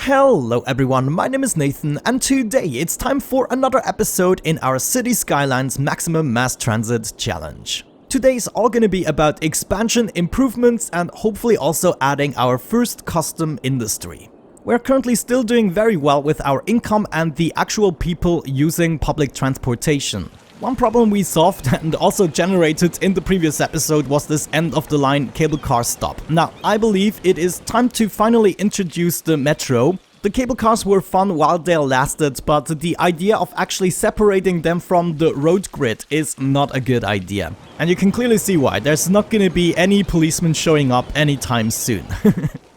Hello everyone, my name is Nathan and today it's time for another episode in our City Skylines Maximum Mass Transit Challenge. Today is all gonna be about expansion, improvements and hopefully also adding our first custom industry. We're currently still doing very well with our income and the actual people using public transportation. One problem we solved and also generated in the previous episode was this end-of-the-line cable car stop. Now, I believe it is time to finally introduce the metro. The cable cars were fun while they lasted, but the idea of actually separating them from the road grid is not a good idea. And you can clearly see why. There's not gonna be any policemen showing up anytime soon.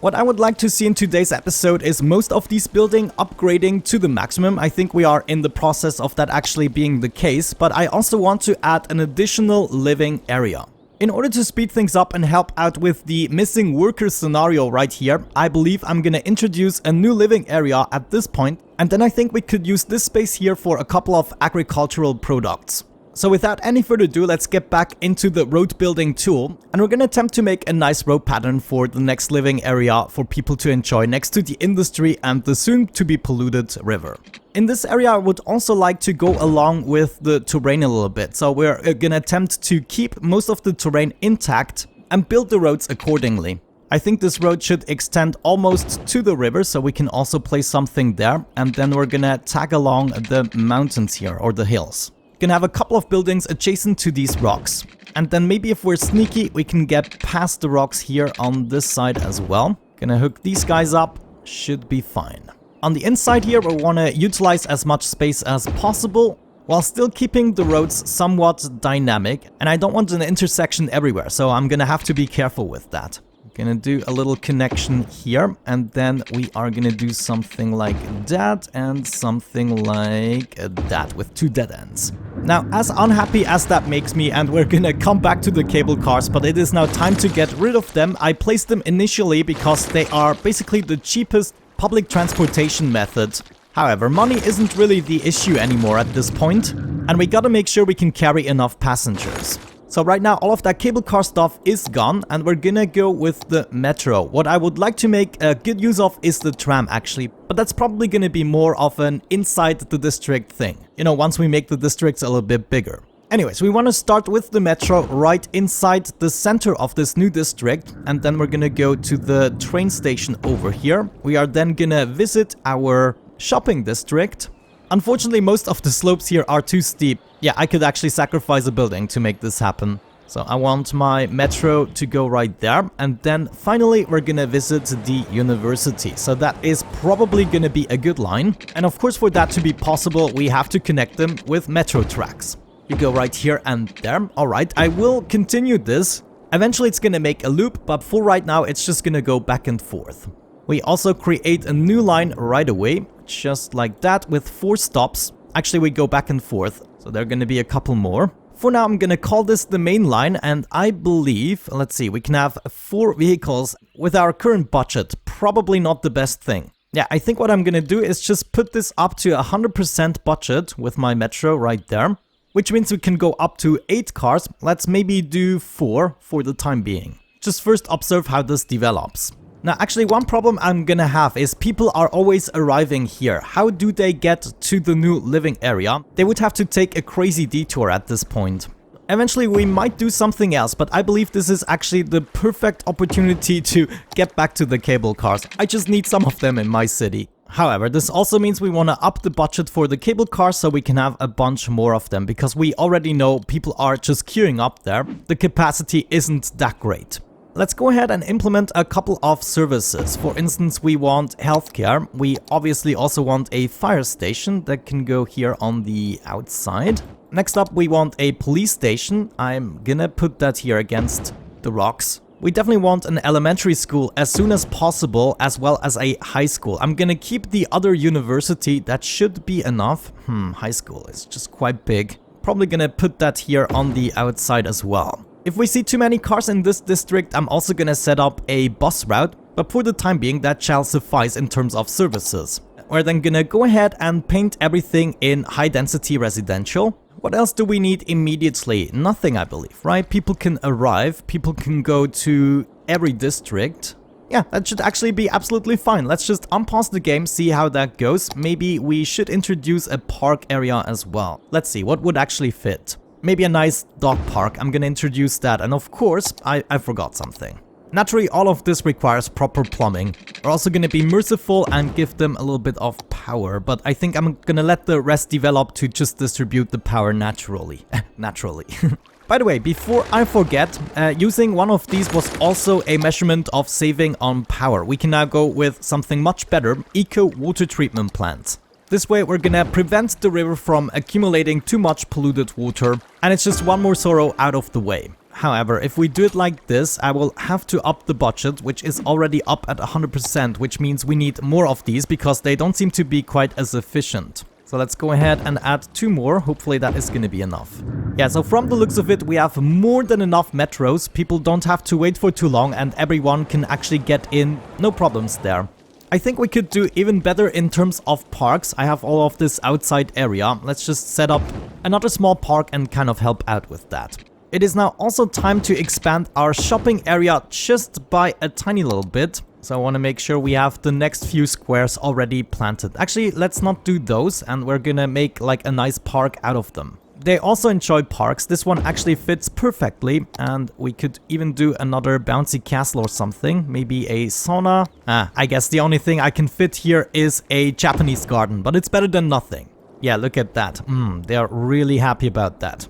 What I would like to see in today's episode is most of these buildings upgrading to the maximum. I think we are in the process of that actually being the case, but I also want to add an additional living area. In order to speed things up and help out with the missing workers scenario right here, I believe I'm gonna introduce a new living area at this point, and then I think we could use this space here for a couple of agricultural products. So without any further ado, let's get back into the road building tool, and we're gonna attempt to make a nice road pattern for the next living area for people to enjoy next to the industry and the soon to be polluted river. In this area I would also like to go along with the terrain a little bit, so we're gonna attempt to keep most of the terrain intact and build the roads accordingly. I think this road should extend almost to the river, so we can also place something there, and then we're gonna tag along the mountains here, or the hills. Gonna have a couple of buildings adjacent to these rocks, and then maybe if we're sneaky we can get past the rocks here on this side as well. Gonna hook these guys up, should be fine. On the inside here we want to utilize as much space as possible while still keeping the roads somewhat dynamic, and I don't want an intersection everywhere, so I'm gonna have to be careful with that. Gonna do a little connection here, and then we are gonna do something like that and something like that with two dead ends. Now, as unhappy as that makes me, and we're gonna come back to the cable cars, but it is now time to get rid of them. I placed them initially because they are basically the cheapest public transportation method. However, money isn't really the issue anymore at this point, and we gotta make sure we can carry enough passengers. So right now all of that cable car stuff is gone and we're gonna go with the metro. What I would like to make a good use of is the tram actually, but that's probably gonna be more of an inside the district thing. You know, once we make the districts a little bit bigger. Anyways, we want to start with the metro right inside the center of this new district, and then we're gonna go to the train station over here. We are then gonna visit our shopping district. Unfortunately, most of the slopes here are too steep. Yeah, I could actually sacrifice a building to make this happen. So I want my metro to go right there. And then finally, we're gonna visit the university. So that is probably gonna be a good line. And of course, for that to be possible, we have to connect them with metro tracks. You go right here and there. All right, I will continue this. Eventually, it's gonna make a loop, but for right now, it's just gonna go back and forth. We also create a new line right away, just like that, with 4 stops. Actually, we go back and forth, so there are going to be a couple more. For now, I'm going to call this the main line, and I believe, let's see, we can have 4 vehicles with our current budget. Probably not the best thing. Yeah, I think what I'm going to do is just put this up to 100% budget with my metro right there, which means we can go up to 8 cars. Let's maybe do 4 for the time being. Just first observe how this develops. Now, actually, one problem I'm gonna have is people are always arriving here. How do they get to the new living area? They would have to take a crazy detour at this point. Eventually, we might do something else, but I believe this is actually the perfect opportunity to get back to the cable cars. I just need some of them in my city. However, this also means we want to up the budget for the cable cars so we can have a bunch more of them, because we already know people are just queuing up there. The capacity isn't that great. Let's go ahead and implement a couple of services. For instance, we want healthcare. We obviously also want a fire station that can go here on the outside. Next up, we want a police station. I'm gonna put that here against the rocks. We definitely want an elementary school as soon as possible, as well as a high school. I'm gonna keep the other university. That should be enough. High school is just quite big. Probably gonna put that here on the outside as well. If we see too many cars in this district, I'm also gonna set up a bus route, but for the time being that shall suffice in terms of services. We're then gonna go ahead and paint everything in high density residential. What else do we need immediately? Nothing, I believe, right? People can arrive, people can go to every district. Yeah, that should actually be absolutely fine. Let's just unpause the game, see how that goes. Maybe we should introduce a park area as well. Let's see, what would actually fit? Maybe a nice dog park. I'm gonna introduce that. And of course, I forgot something. Naturally, all of this requires proper plumbing. We're also gonna be merciful and give them a little bit of power, but I think I'm gonna let the rest develop to just distribute the power naturally. Naturally. By the way, before I forget, using one of these was also a measurement of saving on power. We can now go with something much better, eco water treatment plants. This way we're gonna prevent the river from accumulating too much polluted water, and it's just one more sorrow out of the way. However, if we do it like this, I will have to up the budget, which is already up at 100%, which means we need more of these because they don't seem to be quite as efficient. So let's go ahead and add 2 more. Hopefully that is going to be enough. Yeah, so from the looks of it, we have more than enough metros. People don't have to wait for too long and everyone can actually get in. No problems there. I think we could do even better in terms of parks. I have all of this outside area. Let's just set up another small park and kind of help out with that. It is now also time to expand our shopping area just by a tiny little bit. So I want to make sure we have the next few squares already planted. Actually, let's not do those, and we're gonna make like a nice park out of them. They also enjoy parks. This one actually fits perfectly, and we could even do another bouncy castle or something. Maybe a sauna. I guess the only thing I can fit here is a Japanese garden, but it's better than nothing. Yeah, look at that. They're really happy about that.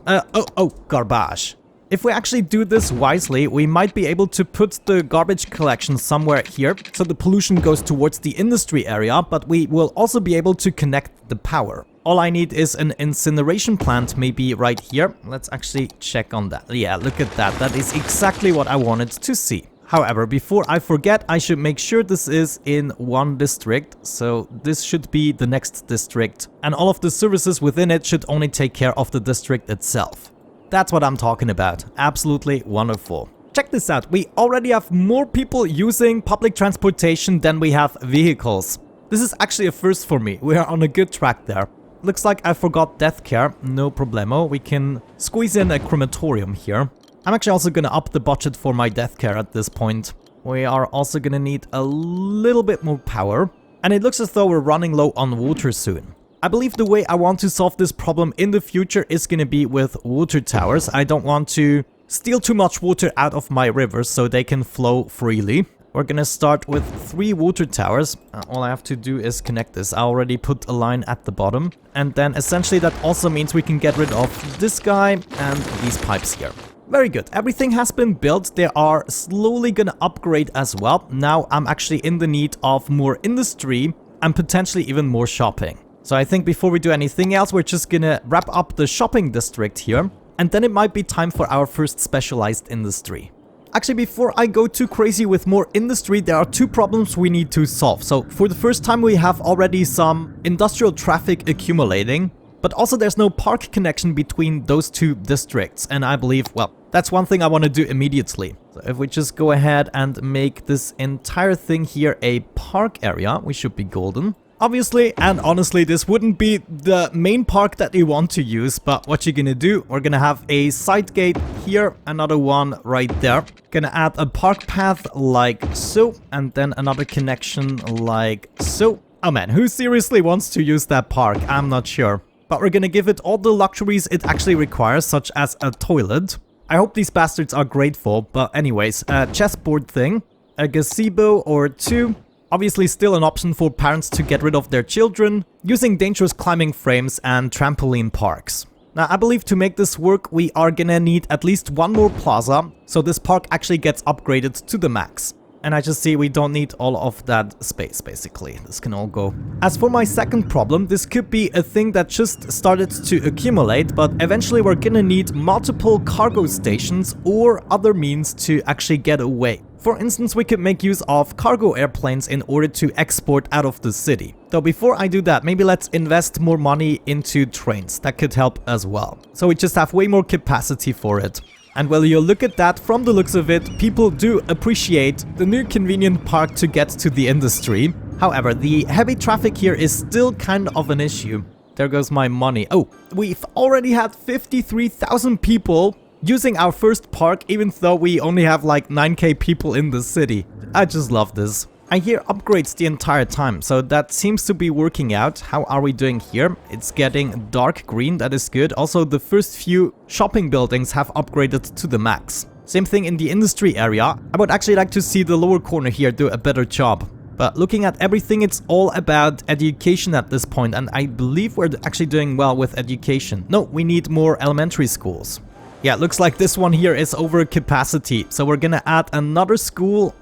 Garbage. If we actually do this wisely, we might be able to put the garbage collection somewhere here, so the pollution goes towards the industry area, but we will also be able to connect the power. All I need is an incineration plant, maybe right here. Let's actually check on that. Yeah, look at that. That is exactly what I wanted to see. However, before I forget, I should make sure this is in one district. So this should be the next district. And all of the services within it should only take care of the district itself. That's what I'm talking about. Absolutely wonderful. Check this out. We already have more people using public transportation than we have vehicles. This is actually a first for me. We are on a good track there. Looks like I forgot death care. No problemo. We can squeeze in a crematorium here. I'm actually also gonna up the budget for my death care at this point. We are also gonna need a little bit more power. And it looks as though we're running low on water soon. I believe the way I want to solve this problem in the future is gonna be with water towers. I don't want to steal too much water out of my rivers so they can flow freely. We're gonna start with 3 water towers. All I have to do is connect this. I already put a line at the bottom. And then essentially that also means we can get rid of this guy and these pipes here. Very good. Everything has been built. They are slowly gonna upgrade as well. Now I'm actually in the need of more industry and potentially even more shopping. So I think before we do anything else, we're just gonna wrap up the shopping district here. And then it might be time for our first specialized industry. Actually, before I go too crazy with more industry, there are 2 problems we need to solve. So for the first time, we have already some industrial traffic accumulating. But also there's no park connection between those 2 districts. And I believe, well, that's one thing I want to do immediately. So if we just go ahead and make this entire thing here a park area, we should be golden. Obviously, and honestly, this wouldn't be the main park that you want to use, but what you're gonna do, we're gonna have a side gate here, another one right there. Gonna add a park path like so, and then another connection like so. Oh man, who seriously wants to use that park? I'm not sure. But we're gonna give it all the luxuries it actually requires, such as a toilet. I hope these bastards are grateful, but anyways, a chessboard thing, a gazebo or 2. Obviously still an option for parents to get rid of their children, using dangerous climbing frames and trampoline parks. Now I believe to make this work we are gonna need at least 1 more plaza, so this park actually gets upgraded to the max. And I just see we don't need all of that space basically, this can all go. As for my second problem, this could be a thing that just started to accumulate, but eventually we're gonna need multiple cargo stations or other means to actually get away. For instance, we could make use of cargo airplanes in order to export out of the city. Though before I do that, maybe let's invest more money into trains. That could help as well. So we just have way more capacity for it. And while you look at that, from the looks of it, people do appreciate the new convenient park to get to the industry. However, the heavy traffic here is still kind of an issue. There goes my money. Oh, we've already had 53,000 people using our first park even though we only have like 9k people in the city. I just love this. I hear upgrades the entire time, so that seems to be working out. How are we doing here? It's getting dark green, that is good. Also, the first few shopping buildings have upgraded to the max. Same thing in the industry area. I would actually like to see the lower corner here do a better job. But looking at everything, it's all about education at this point, and I believe we're actually doing well with education. No, we need more elementary schools. Yeah, it looks like this one here is over capacity, so we're gonna add another school.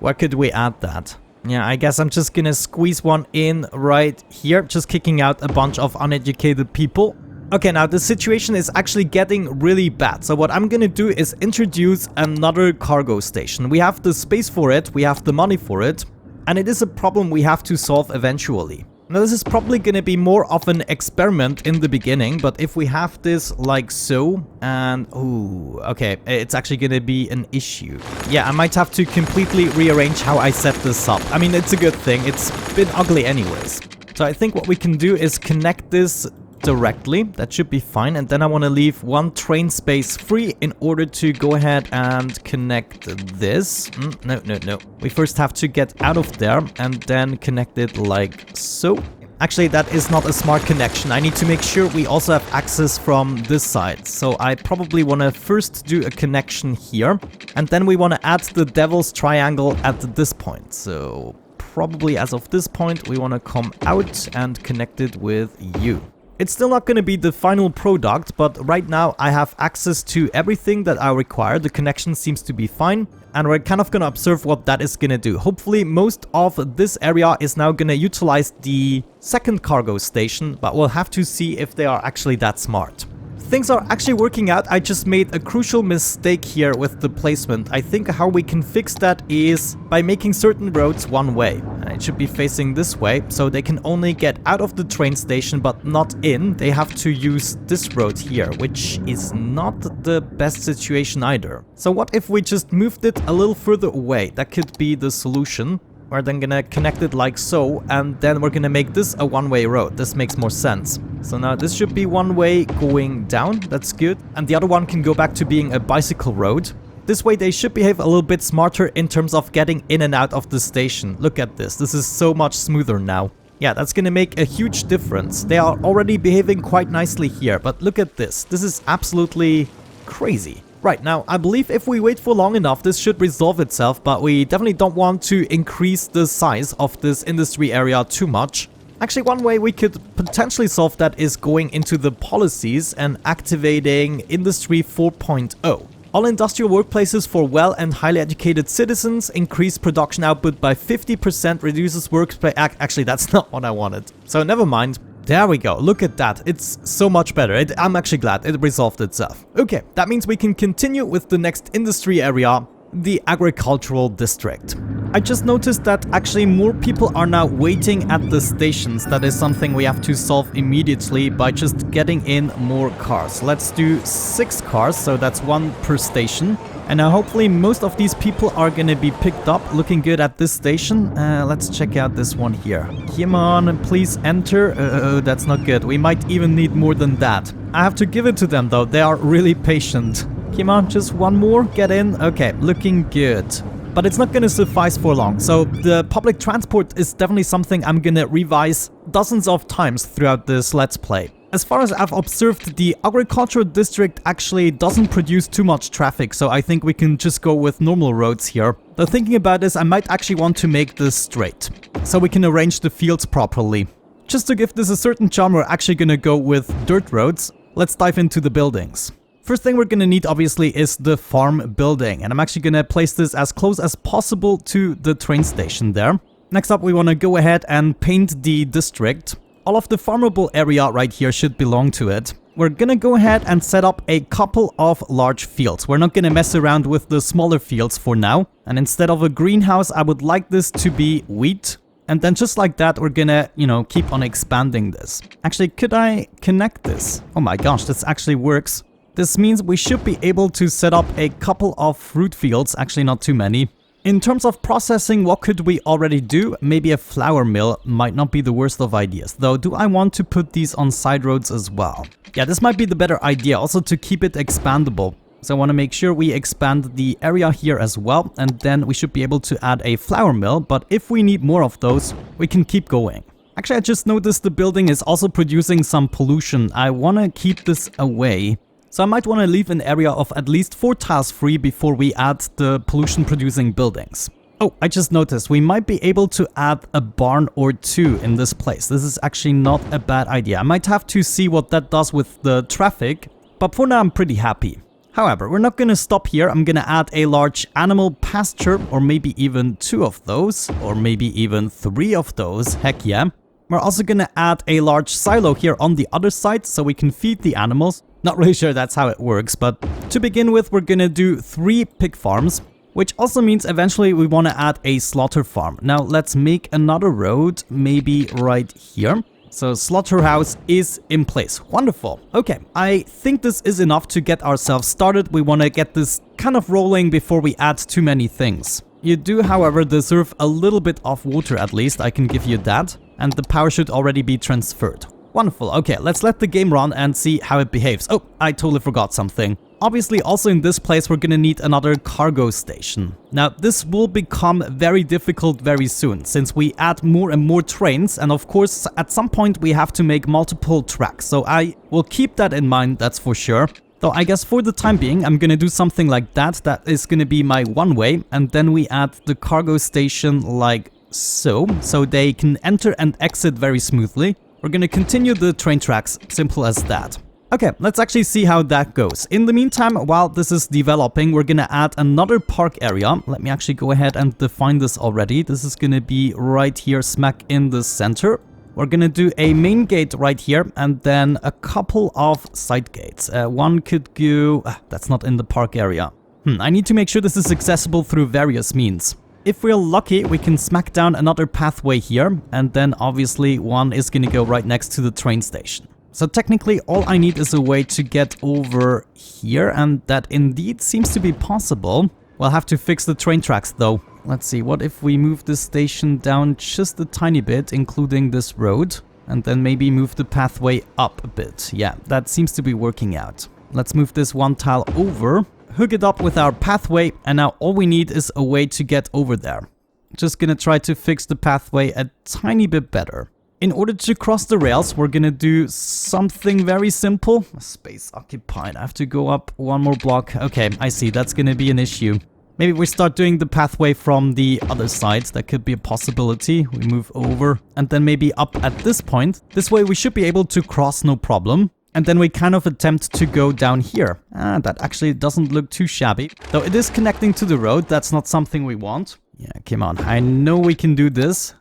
Where could we add that? Yeah, I guess I'm just gonna squeeze one in right here, just kicking out a bunch of uneducated people. Okay, now the situation is actually getting really bad. So what I'm gonna do is introduce another cargo station. We have the space for it, we have the money for it, and it is a problem we have to solve eventually. Now this is probably gonna be more of an experiment in the beginning, but if we have this like so, and ooh, okay, it's actually gonna be an issue. Yeah, I might have to completely rearrange how I set this up. I mean, it's a good thing, it's been ugly anyways. So I think what we can do is connect this directly, that should be fine, and then I want to leave one train space free in order to go ahead and connect this. No. We first have to get out of there and then connect it like so. Actually, that is not a smart connection. I need to make sure we also have access from this side. So I probably want to first do a connection here, and then we want to add the devil's triangle at this point. So probably as of this point, we want to come out and connect it with you. It's still not going to be the final product, but right now I have access to everything that I require. The connection seems to be fine, and we're kind of going to observe what that is going to do. Hopefully most of this area is now going to utilize the second cargo station, but we'll have to see if they are actually that smart. Things are actually working out. I just made a crucial mistake here with the placement. I think how we can fix that is by making certain roads one way. And it should be facing this way, so they can only get out of the train station but not in. They have to use this road here, which is not the best situation either. So what if we just moved it a little further away? That could be the solution. We're then gonna connect it like so, and then we're gonna make this a one-way road. This makes more sense. So now this should be one way going down, that's good. And the other one can go back to being a bicycle road. This way they should behave a little bit smarter in terms of getting in and out of the station. Look at this, this is so much smoother now. Yeah, that's gonna make a huge difference. They are already behaving quite nicely here, but look at this. This is absolutely crazy. Right, now, I believe if we wait for long enough, this should resolve itself, but we definitely don't want to increase the size of this industry area too much. Actually, one way we could potentially solve that is going into the policies and activating Industry 4.0. All industrial workplaces for well and highly educated citizens, increase production output by 50%, reduces workplace... Actually, that's not what I wanted. So never mind. There we go, look at that, it's so much better. I'm actually glad it resolved itself. Okay, that means we can continue with the next industry area, the agricultural district. I just noticed that actually more people are now waiting at the stations. That is something we have to solve immediately by just getting in more cars. Let's do 6 cars, so that's 1 per station. And now hopefully most of these people are gonna be picked up, looking good at this station. Let's check out this one here. Come on, please enter. That's not good. We might even need more than that. I have to give it to them though, they are really patient. Come on, just one more, get in. Okay, looking good. But it's not gonna suffice for long, so the public transport is definitely something I'm gonna revise dozens of times throughout this Let's Play. As far as I've observed, the agricultural district actually doesn't produce too much traffic, so I think we can just go with normal roads here. Though thinking about this, I might actually want to make this straight, so we can arrange the fields properly. Just to give this a certain charm, we're actually gonna go with dirt roads. Let's dive into the buildings. First thing we're gonna need obviously is the farm building, and I'm actually gonna place this as close as possible to the train station there. Next up, we wanna go ahead and paint the district. All of the farmable area right here should belong to it. We're gonna go ahead and set up a couple of large fields. We're not gonna mess around with the smaller fields for now. And instead of a greenhouse, I would like this to be wheat. And then just like that, we're gonna, keep on expanding this. Actually, could I connect this? Oh my gosh, this actually works. This means we should be able to set up a couple of fruit fields, actually not too many, In terms of processing, what could we already do? Maybe a flour mill might not be the worst of ideas. Though, do I want to put these on side roads as well? Yeah, this might be the better idea, also to keep it expandable. So I want to make sure we expand the area here as well, and then we should be able to add a flour mill, but if we need more of those, we can keep going. Actually, I just noticed the building is also producing some pollution. I want to keep this away. So I might want to leave an area of at least 4 tiles free before we add the pollution-producing buildings. Oh, I just noticed we might be able to add a barn or 2 in this place. This is actually not a bad idea. I might have to see what that does with the traffic, but for now I'm pretty happy. However, we're not going to stop here. I'm going to add a large animal pasture, or maybe even 2 of those, or maybe even 3 of those. Heck yeah. We're also going to add a large silo here on the other side so we can feed the animals. Not really sure that's how it works, but to begin with, we're gonna do 3 pig farms, which also means eventually we want to add a slaughter farm. Now let's make another road, maybe right here. So slaughterhouse is in place. Wonderful. Okay, I think this is enough to get ourselves started. We want to get this kind of rolling before we add too many things. You do, however, deserve a little bit of water at least, I can give you that. And the power should already be transferred. Wonderful. Okay, let's let the game run and see how it behaves. Oh, I totally forgot something. Obviously, also in this place, we're gonna need another cargo station. Now, this will become very difficult very soon, since we add more and more trains, and of course, at some point, we have to make multiple tracks. So I will keep that in mind, that's for sure. Though I guess for the time being, I'm gonna do something like that. That is gonna be my one way, and then we add the cargo station like so they can enter and exit very smoothly. We're gonna continue the train tracks, simple as that. Okay, let's actually see how that goes. In the meantime, while this is developing, we're gonna add another park area. Let me actually go ahead and define this already. This is gonna be right here, smack in the center. We're gonna do a main gate right here, and then a couple of side gates. One could go... that's not in the park area. I need to make sure this is accessible through various means. If we're lucky, we can smack down another pathway here, and then obviously one is gonna go right next to the train station. So technically all I need is a way to get over here, and that indeed seems to be possible. We'll have to fix the train tracks though. Let's see, what if we move this station down just a tiny bit, including this road, and then maybe move the pathway up a bit. Yeah, that seems to be working out. Let's move this one tile over. Hook it up with our pathway, and now all we need is a way to get over there. Just gonna try to fix the pathway a tiny bit better. In order to cross the rails, we're gonna do something very simple. Space occupied. I have to go up one more block. Okay, I see. That's gonna be an issue. Maybe we start doing the pathway from the other side. That could be a possibility. We move over and then maybe up at this point. This way we should be able to cross no problem. And then we kind of attempt to go down here. That actually doesn't look too shabby. Though it is connecting to the road, that's not something we want. Yeah, come on. I know we can do this.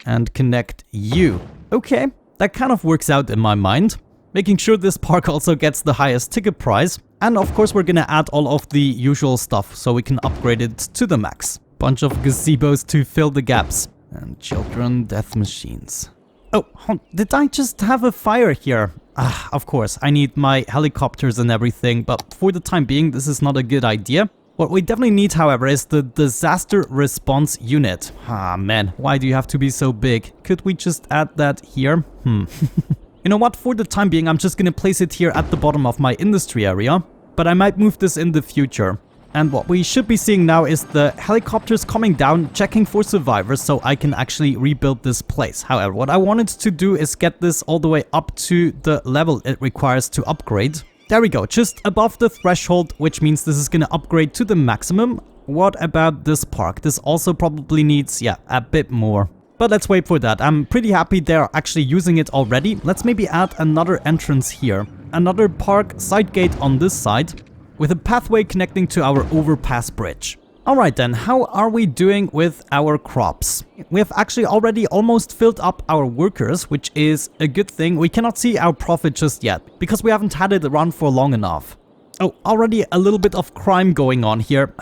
And connect you. Okay, that kind of works out in my mind. Making sure this park also gets the highest ticket price. And of course we're gonna add all of the usual stuff so we can upgrade it to the max. Bunch of gazebos to fill the gaps. And children, death machines. Oh, did I just have a fire here? Of course, I need my helicopters and everything, but for the time being, this is not a good idea. What we definitely need, however, is the disaster response unit. Man, why do you have to be so big? Could we just add that here? You know what, for the time being, I'm just gonna place it here at the bottom of my industry area, but I might move this in the future. And what we should be seeing now is the helicopters coming down, checking for survivors, so I can actually rebuild this place. However, what I wanted to do is get this all the way up to the level it requires to upgrade. There we go, just above the threshold, which means this is gonna upgrade to the maximum. What about this park? This also probably needs, yeah, a bit more. But let's wait for that. I'm pretty happy they're actually using it already. Let's maybe add another entrance here. Another park side gate on this side, with a pathway connecting to our overpass bridge. Alright then, how are we doing with our crops? We have actually already almost filled up our workers, which is a good thing. We cannot see our profit just yet, because we haven't had it around for long enough. Oh, already a little bit of crime going on here.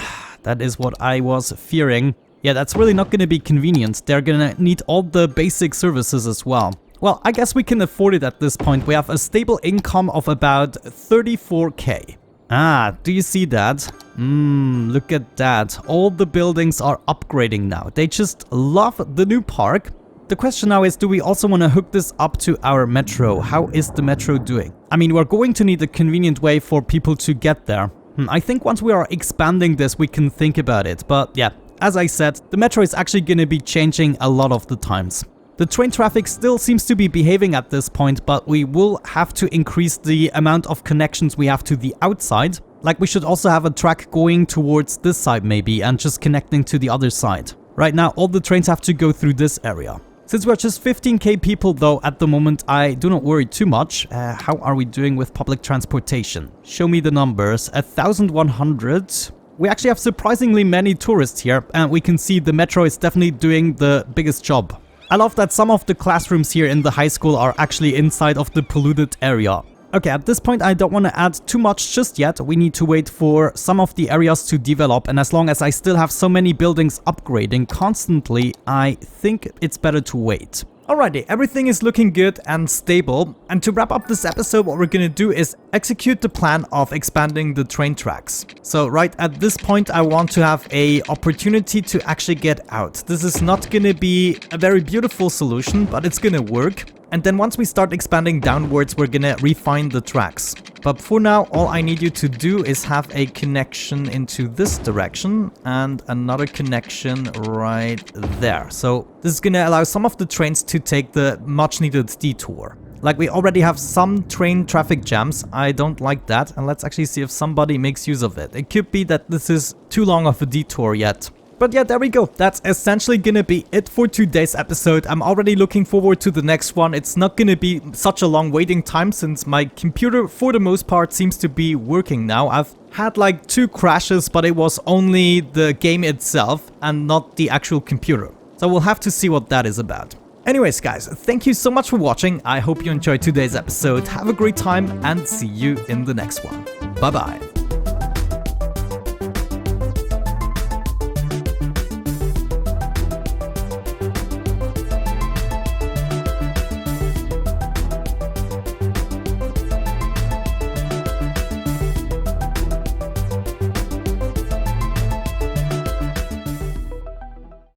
That is what I was fearing. Yeah, that's really not going to be convenient. They're going to need all the basic services as well. Well, I guess we can afford it at this point. We have a stable income of about 34k. Ah, do you see that? Look at that. All the buildings are upgrading now. They just love the new park. The question now is, do we also want to hook this up to our metro? How is the metro doing? I mean, we're going to need a convenient way for people to get there. I think once we are expanding this, we can think about it. But yeah, as I said, the metro is actually going to be changing a lot of the times. The train traffic still seems to be behaving at this point, but we will have to increase the amount of connections we have to the outside. Like, we should also have a track going towards this side maybe and just connecting to the other side. Right now, all the trains have to go through this area. Since we're just 15k people though at the moment, I do not worry too much. How are we doing with public transportation? Show me the numbers. 1,100. We actually have surprisingly many tourists here, and we can see the metro is definitely doing the biggest job. I love that some of the classrooms here in the high school are actually inside of the polluted area. Okay, at this point I don't want to add too much just yet. We need to wait for some of the areas to develop, and as long as I still have so many buildings upgrading constantly, I think it's better to wait. Alrighty, everything is looking good and stable, and to wrap up this episode, what we're gonna do is execute the plan of expanding the train tracks. So right at this point, I want to have a opportunity to actually get out. This is not gonna be a very beautiful solution, but it's gonna work. And then once we start expanding downwards, we're gonna refine the tracks. But for now, all I need you to do is have a connection into this direction and another connection right there. So this is gonna allow some of the trains to take the much needed detour. Like, we already have some train traffic jams. I don't like that. And let's actually see if somebody makes use of it. It could be that this is too long of a detour yet. But yeah, there we go. That's essentially gonna be it for today's episode. I'm already looking forward to the next one. It's not gonna be such a long waiting time since my computer, for the most part, seems to be working now. I've had like 2 crashes, but it was only the game itself and not the actual computer. So we'll have to see what that is about. Anyways, guys, thank you so much for watching. I hope you enjoyed today's episode. Have a great time and see you in the next one. Bye-bye.